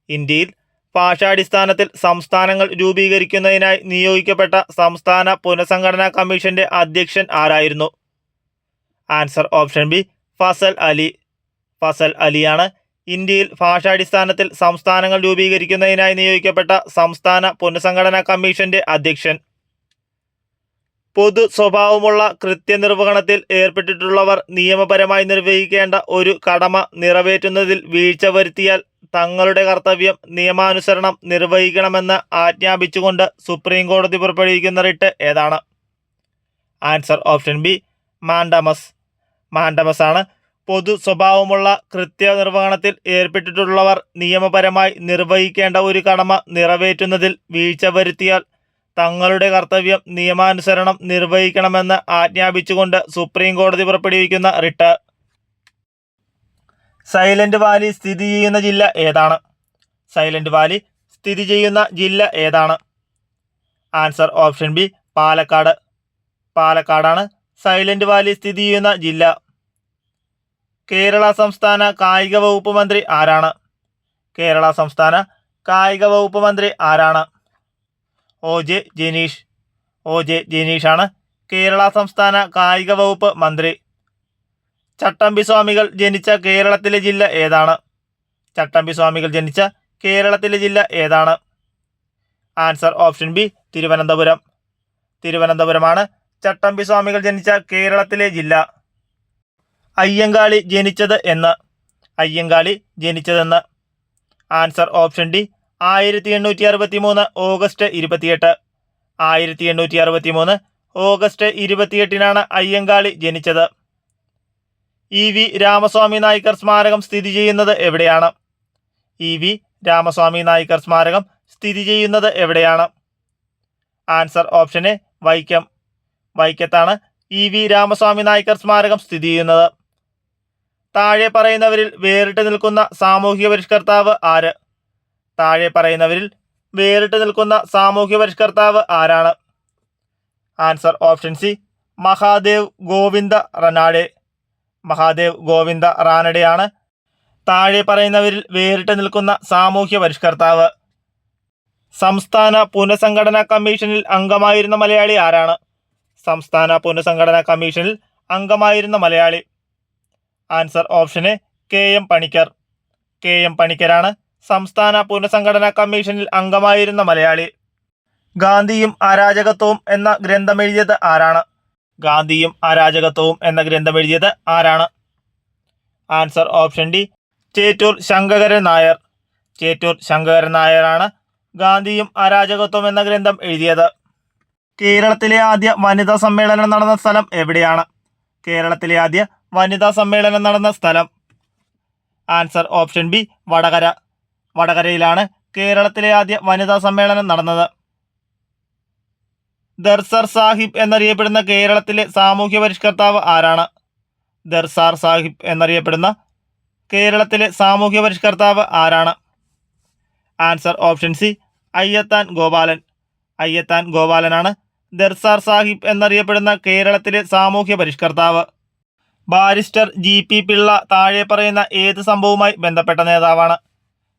ഇന്ത്യയിൽ ഭാഷാടിസ്ഥാനത്തിൽ സംസ്ഥാനങ്ങൾ രൂപീകരിക്കുന്നതിനായി നിയോഗിക്കപ്പെട്ട സംസ്ഥാന പുനഃസംഘടനാ കമ്മീഷന്റെ അധ്യക്ഷൻ ആരായിരുന്നു? Answer option B, Fazal Ali. Fazal അലിയാണ് ഇന്ത്യയിൽ ഭാഷാടിസ്ഥാനത്തിൽ സംസ്ഥാനങ്ങൾ രൂപീകരിക്കുന്നതിനായി നിയോഗിക്കപ്പെട്ട സംസ്ഥാന പുനഃസംഘടനാ കമ്മീഷന്റെ അധ്യക്ഷൻ. പൊതു സ്വഭാവമുള്ള കൃത്യനിർവഹണത്തിൽ ഏർപ്പെട്ടിട്ടുള്ളവർ നിയമപരമായി നിർവഹിക്കേണ്ട ഒരു കടമ നിറവേറ്റുന്നതിൽ വീഴ്ച വരുത്തിയാൽ തങ്ങളുടെ കർത്തവ്യം നിയമാനുസരണം നിർവഹിക്കണമെന്ന് ആജ്ഞാപിച്ചുകൊണ്ട് സുപ്രീം കോടതി പുറപ്പെടുവിക്കുന്ന റിട്ട് ഏതാണ്? Answer option B, mandamus. Mandamus ആണ് പൊതു സ്വഭാവമുള്ള കൃത്യനിർവഹണത്തിൽ ഏർപ്പെട്ടിട്ടുള്ളവർ നിയമപരമായി നിർവഹിക്കേണ്ട ഒരു കടമ നിറവേറ്റുന്നതിൽ വീഴ്ച വരുത്തിയാൽ തങ്ങളുടെ കർത്തവ്യം നിയമാനുസരണം നിർവഹിക്കണമെന്ന് ആജ്ഞാപിച്ചുകൊണ്ട് സുപ്രീം കോടതി പുറപ്പെടുവിക്കുന്ന റിട്ട്. സൈലന്റ് വാലി സ്ഥിതി ചെയ്യുന്ന ജില്ല ഏതാണ്? സൈലന്റ് വാലി സ്ഥിതി ചെയ്യുന്ന ജില്ല ഏതാണ്? Answer option B, Palakkad. പാലക്കാടാണ് സൈലന്റ് വാലി സ്ഥിതി ചെയ്യുന്ന ജില്ല. കേരള സംസ്ഥാന കായിക വകുപ്പ് മന്ത്രി ആരാണ്? കേരള സംസ്ഥാന കായിക വകുപ്പ് മന്ത്രി ആരാണ്? ഒ.ജെ. ജനീഷ്. ഒ.ജെ. ജനീഷാണ് കേരള സംസ്ഥാന കായിക വകുപ്പ് മന്ത്രി. ചട്ടമ്പി സ്വാമികൾ ജനിച്ച കേരളത്തിലെ ജില്ല ഏതാണ്? ചട്ടമ്പി സ്വാമികൾ ജനിച്ച കേരളത്തിലെ ജില്ല ഏതാണ്? Answer option B, Thiruvananthapuram. തിരുവനന്തപുരമാണ് ചട്ടമ്പി സ്വാമികൾ ജനിച്ച കേരളത്തിലെ ജില്ല. അയ്യങ്കാളി ജനിച്ചത് എന്ന്? അയ്യങ്കാളി ജനിച്ചതെന്ന്? Answer option D, 1863 August 28. 1863 August 28-നാണ് അയ്യങ്കാളി ജനിച്ചത്. ഇ.വി. രാമസ്വാമി നായ്ക്കർ സ്മാരകം സ്ഥിതി ചെയ്യുന്നത് എവിടെയാണ്? ഇ.വി. രാമസ്വാമി നായ്ക്കർ സ്മാരകം സ്ഥിതി ചെയ്യുന്നത് എവിടെയാണ്? Answer option A, Vaikom. വൈക്കത്താണ് ഇ.വി. രാമസ്വാമി നായ്ക്കർ സ്മാരകം സ്ഥിതി ചെയ്യുന്നത്. താഴെ പറയുന്നവരിൽ വേറിട്ട് നിൽക്കുന്ന സാമൂഹ്യ പരിഷ്കർത്താവ് ആര്? താഴെ പറയുന്നവരിൽ വേറിട്ട് നിൽക്കുന്ന സാമൂഹ്യ പരിഷ്കർത്താവ് ആരാണ്? Answer option C, Mahadev Govind Ranade. Mahadev Govind റാനഡെയാണ് താഴെ പറയുന്നവരിൽ വേറിട്ട് നിൽക്കുന്ന സാമൂഹ്യ പരിഷ്കർത്താവ്. സംസ്ഥാന പുനഃസംഘടനാ കമ്മീഷനിൽ അംഗമായിരുന്ന മലയാളി ആരാണ്? സംസ്ഥാന പുനഃസംഘടനാ കമ്മീഷനിൽ അംഗമായിരുന്ന Malayali. Answer option A, K M. Panikkar. K M. പണിക്കരാണ് സംസ്ഥാന പുനഃസംഘടനാ കമ്മീഷനിൽ അംഗമായിരുന്ന മലയാളി. ഗാന്ധിയും അരാജകത്വവും എന്ന ഗ്രന്ഥമെഴുതിയത് ആരാണ്? ഗാന്ധിയും അരാജകത്വവും എന്ന ഗ്രന്ഥമെഴുതിയത് ആരാണ്? Answer option D, Chettur Sankaran Nair. Chettur Sankaran നായരാണ് ഗാന്ധിയും അരാജകത്വം എന്ന ഗ്രന്ഥം എഴുതിയത്. കേരളത്തിലെ ആദ്യ വനിതാ സമ്മേളനം നടന്ന സ്ഥലം എവിടെയാണ്? കേരളത്തിലെ ആദ്യ വനിതാ സമ്മേളനം നടന്ന സ്ഥലം? Answer option B, Vadakara. വടകരയിലാണ് കേരളത്തിലെ ആദ്യ വനിതാ സമ്മേളനം നടന്നത്. ദർസാർ സാഹിബ് എന്നറിയപ്പെടുന്ന കേരളത്തിലെ സാമൂഹ്യ പരിഷ്കർത്താവ് ആരാണ്? ദർസാർ സാഹിബ് എന്നറിയപ്പെടുന്ന കേരളത്തിലെ സാമൂഹ്യ പരിഷ്കർത്താവ് ആരാണ്? Answer option C, Ayyathan Gopalan. Ayyathan ഗോപാലനാണ് ദർസാർ സാഹിബ് എന്നറിയപ്പെടുന്ന കേരളത്തിലെ സാമൂഹ്യ പരിഷ്കർത്താവ്. Barrister G P. പിള്ള താഴെ പറയുന്ന ഏത് സംഭവവുമായി ബന്ധപ്പെട്ട നേതാവാണ്?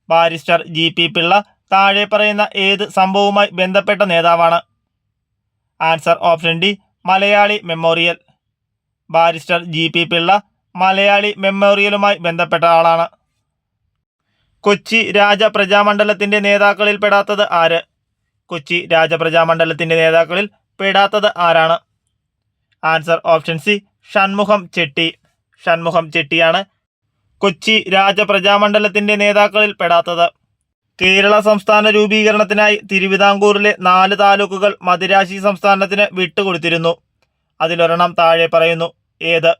Barrister G P. പിള്ള താഴെ പറയുന്ന ഏത് സംഭവവുമായി ബന്ധപ്പെട്ട നേതാവാണ്? Answer option D, Malayali memorial. Barrister G P. Pillai Malayali മെമ്മോറിയലുമായി ബന്ധപ്പെട്ട ആളാണ്. കൊച്ചി രാജപ്രജാമണ്ഡലത്തിൻ്റെ നേതാക്കളിൽ പെടാത്തത് ആര്? കൊച്ചി രാജപ്രജാമണ്ഡലത്തിൻ്റെ നേതാക്കളിൽ പെടാത്തത് ആരാണ്? Answer option C, Shanmukham Chetty. Shanmukham ചെട്ടിയാണ് കൊച്ചി രാജപ്രജാമണ്ഡലത്തിൻ്റെ നേതാക്കളിൽ പെടാത്തത്. കേരള സംസ്ഥാന രൂപീകരണത്തിനായി തിരുവിതാംകൂറിലെ 4 താലൂക്കുകൾ മദിരാശി സംസ്ഥാനത്തിന് വിട്ടുകൊടുത്തിരുന്നു. അതിലൊരെണ്ണം താഴെ പറയുന്നു. ഏത്?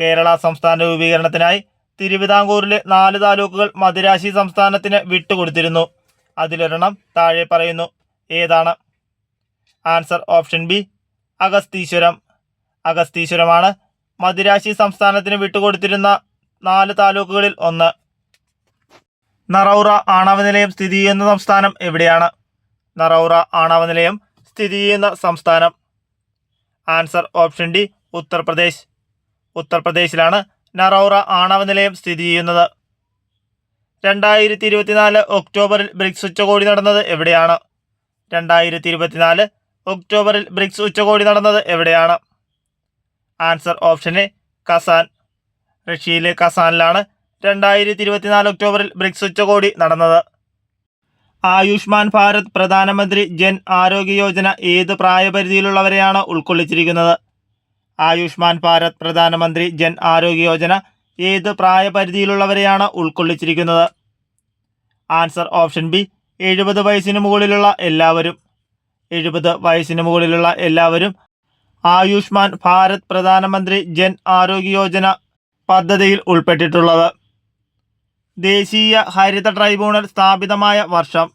കേരള സംസ്ഥാന രൂപീകരണത്തിനായി തിരുവിതാംകൂറിലെ 4 താലൂക്കുകൾ മദിരാശി സംസ്ഥാനത്തിന് വിട്ടുകൊടുത്തിരുന്നു. അതിലൊരെണ്ണം താഴെ പറയുന്നു. ഏതാണ്? Answer option B, Agastheeswaram. അഗസ്തീശ്വരമാണ് മദിരാശി സംസ്ഥാനത്തിന് വിട്ടുകൊടുത്തിരുന്ന 4 താലൂക്കുകളിൽ ഒന്ന്. നറൗറ ആണവ നിലയം സ്ഥിതി ചെയ്യുന്ന സംസ്ഥാനം എവിടെയാണ്? നറൗറ ആണവ നിലയം സ്ഥിതി ചെയ്യുന്ന സംസ്ഥാനം. Answer option D, Uttar Pradesh. ഉത്തർപ്രദേശിലാണ് നറൗറ ആണവ നിലയം സ്ഥിതി ചെയ്യുന്നത്. 2024 ഒക്ടോബറിൽ ബ്രിക്സ് ഉച്ചകോടി നടന്നത് എവിടെയാണ്? 2024 ഒക്ടോബറിൽ ബ്രിക്സ് ഉച്ചകോടി നടന്നത് എവിടെയാണ്? Answer option A, Kazan. റഷ്യയിലെ കസാനിലാണ് 2024 ഒക്ടോബറിൽ ബ്രിക്സ് ഉച്ചകോടി നടന്നത്. ആയുഷ്മാൻ ഭാരത് പ്രധാനമന്ത്രി ജൻ ആരോഗ്യ യോജന ഏത് പ്രായപരിധിയിലുള്ളവരെയാണ് ഉൾക്കൊള്ളിച്ചിരിക്കുന്നത്? ആയുഷ്മാൻ ഭാരത് പ്രധാനമന്ത്രി ജൻ ആരോഗ്യ യോജന ഏത് പ്രായപരിധിയിലുള്ളവരെയാണ് ഉൾക്കൊള്ളിച്ചിരിക്കുന്നത്? ആൻസർ ഓപ്ഷൻ ബി, 70 വയസ്സിന് മുകളിലുള്ള എല്ലാവരും. 70 വയസ്സിന് മുകളിലുള്ള എല്ലാവരും ആയുഷ്മാൻ ഭാരത് പ്രധാനമന്ത്രി ജൻ ആരോഗ്യ യോജന പദ്ധതിയിൽ ഉൾപ്പെട്ടിട്ടുള്ളത്. ദേശീയ ഹരിത ട്രൈബ്യൂണൽ സ്ഥാപിതമായ വർഷം?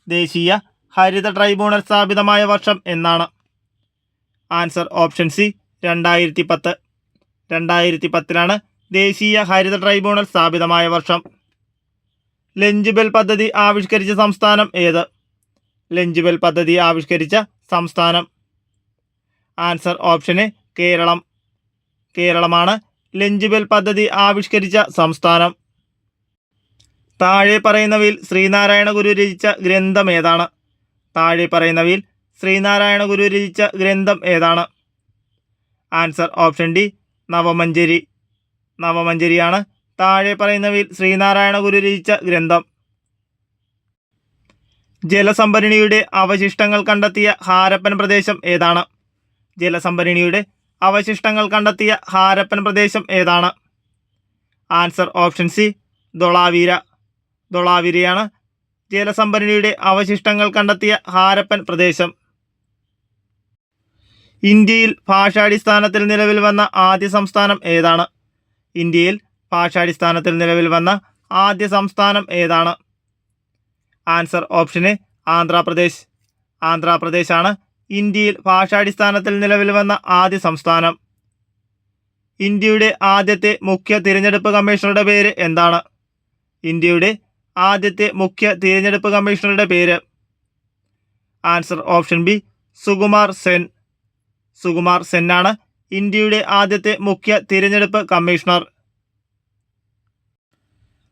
ദേശീയ ഹരിത ട്രൈബ്യൂണൽ സ്ഥാപിതമായ വർഷം എന്നാണ്? Answer option C, 2010. 2010 ദേശീയ ഹരിത ട്രൈബ്യൂണൽ സ്ഥാപിതമായ വർഷം. ലഞ്ച് ബെൽ പദ്ധതി ആവിഷ്കരിച്ച സംസ്ഥാനം ഏത്? ലഞ്ച് ബെൽ പദ്ധതി ആവിഷ്കരിച്ച സംസ്ഥാനം. Answer option A, Kerala. കേരളമാണ് ലഞ്ച് ബെൽ പദ്ധതി ആവിഷ്കരിച്ച സംസ്ഥാനം. താഴെ പറയുന്നവയിൽ ശ്രീനാരായണ ഗുരു രചിച്ച ഗ്രന്ഥം ഏതാണ്? താഴെ പറയുന്നവയിൽ ശ്രീനാരായണ ഗുരു രചിച്ച ഗ്രന്ഥം ഏതാണ്? Answer option D, Navamanjari. നവമഞ്ജരിയാണ് താഴെ പറയുന്നവയിൽ ശ്രീനാരായണ ഗുരു രചിച്ച ഗ്രന്ഥം. ജലസംഭരണിയുടെ അവശിഷ്ടങ്ങൾ കണ്ടെത്തിയ ഹാരപ്പൻ പ്രദേശം ഏതാണ്? ജലസംഭരണിയുടെ അവശിഷ്ടങ്ങൾ കണ്ടെത്തിയ ഹാരപ്പൻ പ്രദേശം ഏതാണ്? Answer option C, Dholavira. ധൊളാവീരയാണ് ജലസംഭരണിയുടെ അവശിഷ്ടങ്ങൾ കണ്ടെത്തിയ ഹാരപ്പൻ പ്രദേശം. ഇന്ത്യയിൽ ഭാഷാടിസ്ഥാനത്തിൽ നിലവിൽ വന്ന ആദ്യ സംസ്ഥാനം ഏതാണ്? ഇന്ത്യയിൽ ഭാഷാടിസ്ഥാനത്തിൽ നിലവിൽ വന്ന ആദ്യ സംസ്ഥാനം ഏതാണ്? Answer option A, Andhra Pradesh. ആന്ധ്രാപ്രദേശാണ് ഇന്ത്യയിൽ ഭാഷാടിസ്ഥാനത്തിൽ നിലവിൽ വന്ന ആദ്യ സംസ്ഥാനം. ഇന്ത്യയുടെ ആദ്യത്തെ മുഖ്യ തിരഞ്ഞെടുപ്പ് കമ്മീഷണറുടെ പേര് എന്താണ്? ഇന്ത്യയുടെ ആദ്യത്തെ മുഖ്യ തിരഞ്ഞെടുപ്പ് കമ്മീഷണറുടെ പേര്. Answer option B, Sukumar Sen. Sukumar സെന്നാണ് ഇന്ത്യയുടെ ആദ്യത്തെ മുഖ്യ തിരഞ്ഞെടുപ്പ് കമ്മീഷണർ.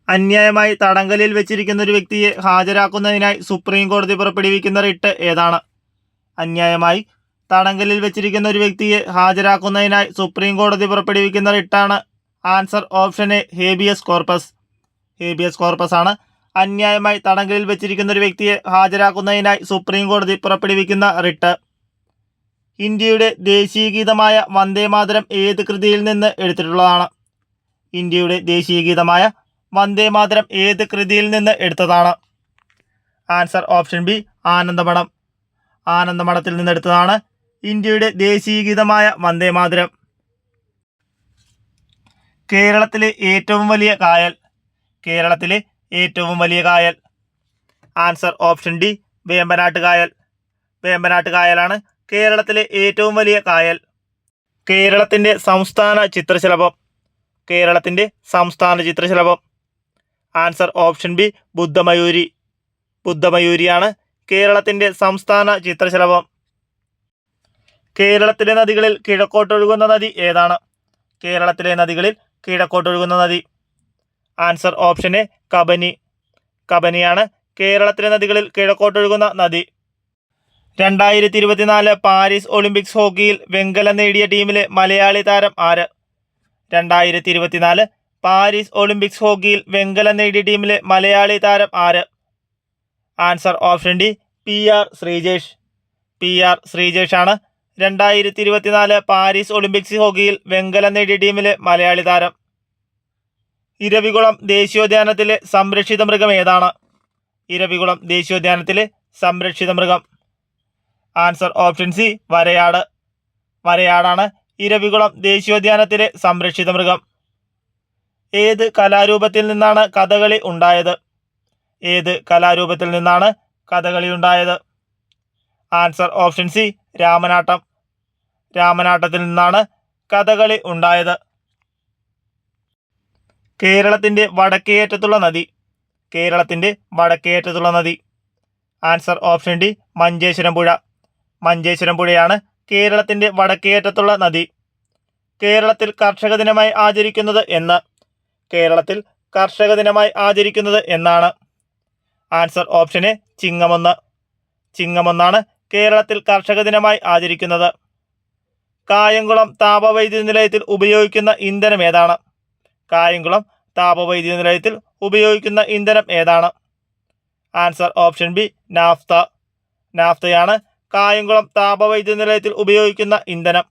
അന്യായമായി തടങ്കലിൽ വെച്ചിരിക്കുന്ന ഒരു വ്യക്തിയെ ഹാജരാക്കുന്നതിനായി സുപ്രീം കോടതി പുറപ്പെടുവിക്കുന്ന റിട്ട് ഏതാണ്? അന്യായമായി തടങ്കലിൽ വെച്ചിരിക്കുന്ന ഒരു വ്യക്തിയെ ഹാജരാക്കുന്നതിനായി സുപ്രീം കോടതി പുറപ്പെടുവിക്കുന്ന റിട്ടാണ് answer option A, habeas corpus. Habeas corpus ആണ് അന്യായമായി തടങ്കലിൽ വെച്ചിരിക്കുന്ന ഒരു വ്യക്തിയെ ഹാജരാക്കുന്നതിനായി സുപ്രീം കോടതി പുറപ്പെടുവിക്കുന്ന റിട്ട്. ഇന്ത്യയുടെ ദേശീയ ഗീതമായ വന്ദേമാതരം ഏത് കൃതിയിൽ നിന്ന് എടുത്തിട്ടുള്ളതാണ്? ഇന്ത്യയുടെ ദേശീയ ഗീതമായ വന്ദേമാതരം ഏത് കൃതിയിൽ നിന്ന് എടുത്തതാണ്? Answer option B, Anandamath. ആനന്ദമഠത്തിൽ നിന്നെടുത്തതാണ് ഇന്ത്യയുടെ ദേശീയ ഗീതമായ വന്ദേമാതരം. കേരളത്തിലെ ഏറ്റവും വലിയ കായൽ? കേരളത്തിലെ ഏറ്റവും വലിയ കായൽ. ആൻസർ ഓപ്ഷൻ ഡി, വേമ്പനാട്ട് കായൽ. വേമ്പനാട്ട് കായലാണ് കേരളത്തിലെ ഏറ്റവും വലിയ കായൽ. കേരളത്തിൻ്റെ സംസ്ഥാന ചിത്രശലഭം? കേരളത്തിൻ്റെ സംസ്ഥാന ചിത്രശലഭം. ആൻസർ ഓപ്ഷൻ ബി, ബുദ്ധമയൂരി. ബുദ്ധമയൂരിയാണ് കേരളത്തിൻ്റെ സംസ്ഥാന ചിത്രശലഭം. കേരളത്തിലെ നദികളിൽ കിഴക്കോട്ടൊഴുകുന്ന നദി ഏതാണ്? കേരളത്തിലെ നദികളിൽ കിഴക്കോട്ടൊഴുകുന്ന നദി. Answer option A, Kabini. കബനിയാണ് കേരളത്തിലെ നദികളിൽ കിഴക്കോട്ടൊഴുകുന്ന നദി. 2024 പാരീസ് ഒളിമ്പിക്സ് ഹോക്കിയിൽ വെങ്കലം നേടിയ ടീമിലെ മലയാളി താരം ആര്? 2024 പാരീസ് ഒളിമ്പിക്സ് ഹോക്കിയിൽ വെങ്കലം നേടിയ ടീമിലെ മലയാളി താരം ആര്? Answer option D PR Sreejesh. PR ശ്രീജേഷാണ് 2024 Paris Olympics ഹോക്കിയിൽ വെങ്കലം നേടിയ ടീമിലെ മലയാളി താരം. ഇരവികുളം ദേശീയോദ്യാനത്തിലെ സംരക്ഷിത മൃഗം ഏതാണ്? ഇരവികുളം ദേശീയോദ്യാനത്തിലെ സംരക്ഷിത മൃഗം. ആൻസർ ഓപ്ഷൻ സി വരയാട്. വരയാടാണ് ഇരവികുളം ദേശീയോദ്യാനത്തിലെ സംരക്ഷിത മൃഗം. ഏത് കലാരൂപത്തിൽ നിന്നാണ് കഥകളി ഉണ്ടായത്? ഏത് കലാരൂപത്തിൽ നിന്നാണ് കഥകളി ഉണ്ടായത്? Answer option C Ramanattam. രാമനാട്ടത്തിൽ നിന്നാണ് കഥകളി ഉണ്ടായത്. കേരളത്തിൻ്റെ വടക്കേയറ്റത്തുള്ള നദി. കേരളത്തിൻ്റെ വടക്കേയറ്റത്തുള്ള നദി. ആൻസർ ഓപ്ഷൻ ഡി മഞ്ചേശ്വരം പുഴ. മഞ്ചേശ്വരം പുഴയാണ് കേരളത്തിൻ്റെ വടക്കേയറ്റത്തുള്ള നദി. കേരളത്തിൽ കർഷക ദിനമായി ആചരിക്കുന്നത് എന്ന്? കേരളത്തിൽ കർഷക ദിനമായി ആചരിക്കുന്നത് എന്നാണ്? ആൻസർ ഓപ്ഷൻ എ ചിങ്ങമൊന്ന്. ചിങ്ങമൊന്നാണ് കേരളത്തിൽ കർഷക ദിനമായി ആചരിക്കുന്നത്. കായംകുളം താപവൈദ്യുത നിലയത്തിൽ ഉപയോഗിക്കുന്ന ഇന്ധനം ഏതാണ്? കായംകുളം താപവൈദ്യുത നിലയത്തിൽ ഉപയോഗിക്കുന്ന ഇന്ധനം ഏതാണ്? Answer option B naphtha. നാഫ്തയാണ് കായംകുളം താപവൈദ്യുത നിലയത്തിൽ ഉപയോഗിക്കുന്ന ഇന്ധനം.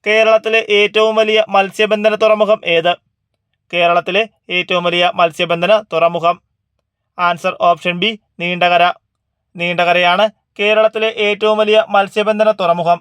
കേരളത്തിലെ ഏറ്റവും വലിയ മത്സ്യബന്ധന തുറമുഖം ഏത്? കേരളത്തിലെ ഏറ്റവും വലിയ മത്സ്യബന്ധന തുറമുഖം. Answer option B Neendakara. നീണ്ടകരയാണ് കേരളത്തിലെ ഏറ്റവും വലിയ മത്സ്യബന്ധന തുറമുഖം.